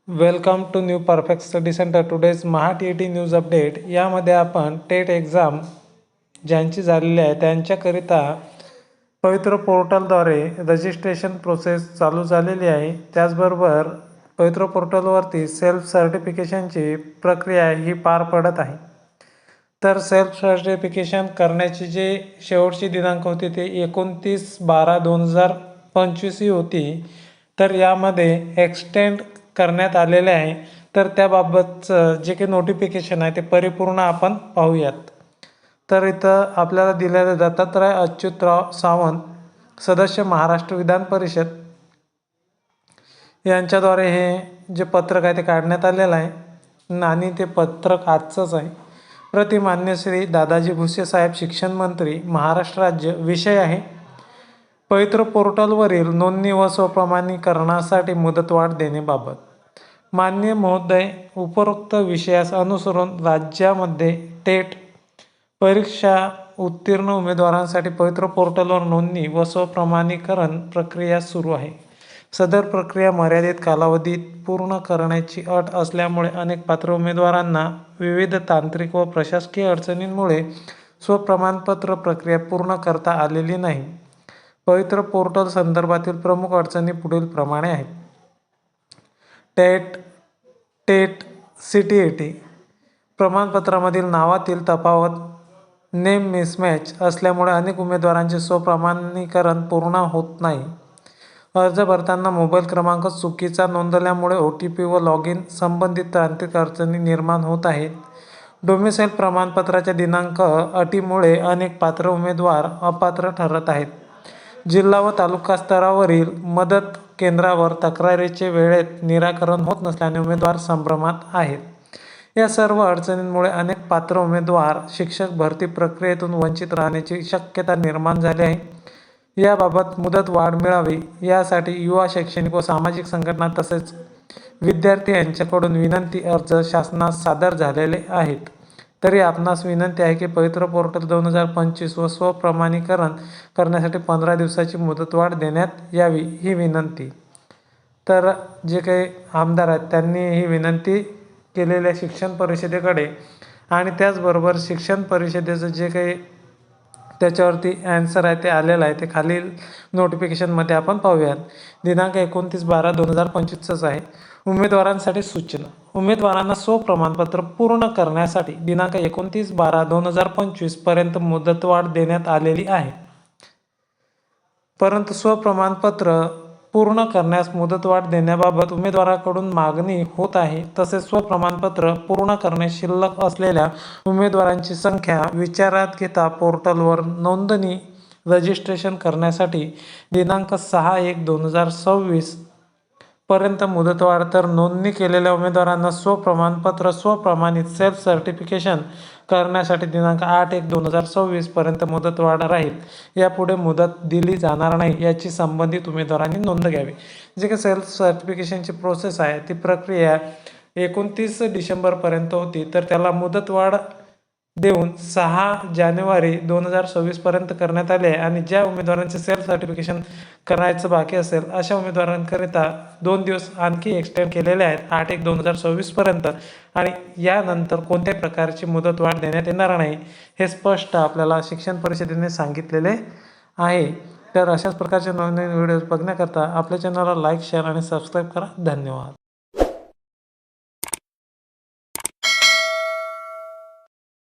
Welcome to new perfect study centre. Today's Maha TET news update. यामध्ये आपण TET exam ज्यांची झालेली आहे त्यांच्याकरिता पवित्र पोर्टलद्वारे रजिस्ट्रेशन प्रोसेस चालू झालेली आहे. त्याचबरोबर पवित्र पोर्टलवरती सेल्फ सर्टिफिकेशनची प्रक्रिया ही पार पडत आहे. तर सेल्फ सर्टिफिकेशन करण्याची जे शेवटची दिनांक होती ते 29/12/2025 ही होती. तर यामध्ये एक्सटेंड करण्यात आलेले आहे. तर त्याबाबतचं जे काही नोटिफिकेशन आहे ते परिपूर्ण आपण पाहूयात. तर इथं आपल्याला दिलेलं दत्तात्रय अच्युतराव सावंत, सदस्य महाराष्ट्र विधान परिषद यांच्याद्वारे हे जे पत्रक आहे ते काढण्यात आलेलं आहे आणि ते पत्रक आजचंच आहे. प्रति मान्य श्री दादाजी भुसे साहेब, शिक्षण मंत्री, महाराष्ट्र राज्य. विषय आहे पवित्र पोर्टलवरील नोंदणी व स्वप्रमाणीकरणासाठी मुदतवाढ देण्याबाबत. मान्य महोदय, उपरोक्त विषयास अनुसरून राज्यामध्ये टेट परीक्षा उत्तीर्ण उमेदवारांसाठी पवित्र पोर्टलवर नोंदणी व स्वप्रमाणीकरण प्रक्रिया सुरू आहे. सदर प्रक्रिया मर्यादित कालावधीत पूर्ण करण्याची अट असल्यामुळे अनेक पात्र उमेदवारांना विविध तांत्रिक व प्रशासकीय अडचणींमुळे स्वप्रमाणपत्र प्रक्रिया पूर्ण करता आलेली नाही. पवित्र पोर्टल संदर्भातील प्रमुख अडचणी पुढील प्रमाणे आहेत. टेट CTET प्रमाणपत्रामधील नावातील तफावत, नेम मिसमॅच असल्यामुळे अनेक उमेदवारांचे स्वप्रमाणीकरण पूर्ण होत नाही. अर्ज भरताना मोबाईल क्रमांक चुकीचा नोंदवल्यामुळे OTP व लॉग इन संबंधित तांत्रिक अडचणी निर्माण होत आहेत. डोमिसाईल प्रमाणपत्राच्या दिनांक अटीमुळे अनेक पात्र उमेदवार अपात्र ठरत आहेत. जिल्हा व तालुका स्तरावरील मदत केंद्रावर तक्रारीचे वेळेत निराकरण होत नसल्याने उमेदवार संभ्रमात आहेत. या सर्व अडचणींमुळे अनेक पात्र उमेदवार शिक्षक भरती प्रक्रियेतून वंचित राहण्याची शक्यता निर्माण झाली आहे. याबाबत मुदत वाढ मिळावी यासाठी युवा, शैक्षणिक व सामाजिक संघटना तसेच विद्यार्थी यांच्याकडून विनंती अर्ज शासनास सादर झालेले आहेत. तरी आपणास विनंती आहे की पवित्र पोर्टल 2025 व स्वप्रमाणीकरण करण्यासाठी 15 दिवसाची मुदतवाढ देण्यात यावी ही विनंती. तर जे काही आमदार आहेत त्यांनी ही विनंती केलेल्या शिक्षण परिषदेकडे आणि त्याचबरोबर शिक्षण परिषदेचं जे काही त्याच्यावरती ॲन्सर आहे ते आलेलं आहे ते खालील नोटिफिकेशनमध्ये आपण पाहूयात. दिनांक 29/12/2025च आहे. उमेदवारांसाठी सूचना. उमेदवारांना स्वप्रमाणपत्र पूर्ण करण्यासाठी दिनांक 29/12/2025 पर्यंत मुदतवाढ देण्यात आलेली आहे. परंतु स्वप्रमाणपत्र पूर्ण करण्यास मुदतवाढ देण्याबाबत उमेदवाराकडून मागणी होत आहे. तसेच स्वप्रमाणपत्र पूर्ण करणे शिल्लक असलेल्या उमेदवारांची संख्या विचारात घेता पोर्टलवर नोंदणी रजिस्ट्रेशन करण्यासाठी दिनांक 6/1/2026 पर्यंत मुदतवाढ. तर नोंदणी केलेल्या उमेदवारांना स्वप्रमाणपत्र स्वप्रमाणित सेल्फ सर्टिफिकेशन करण्यासाठी दिनांक 8/1/2026 पर्यंत मुदतवाढ राहील. यापुढे मुदत दिली जाणार नाही याची संबंधित उमेदवारांनी नोंद घ्यावी. जे काही सेल्फ सर्टिफिकेशनची प्रोसेस आहे ती प्रक्रिया 29 डिसेंबरपर्यंत होती. तर त्याला मुदतवाढ देऊन 6 जानेवारी 2026 पर्यंत करण्यात आले आहे. आणि ज्या उमेदवारांचे सेल्फ सर्टिफिकेशन करायचं बाकी असेल अशा उमेदवारांकरिता 2 दिवस आणखी एक्सटेंड केलेले आहेत 8/1/2026 पर्यंत. आणि यानंतर कोणत्याही प्रकारची मुदतवाढ देण्यात येणार नाही हे स्पष्ट आपल्याला शिक्षण परिषदेने सांगितलेले आहे. तर अशाच प्रकारचे नवीन व्हिडिओज बघण्याकरता आपल्या चॅनलला लाईक, शेअर आणि सबस्क्राईब करा. धन्यवाद.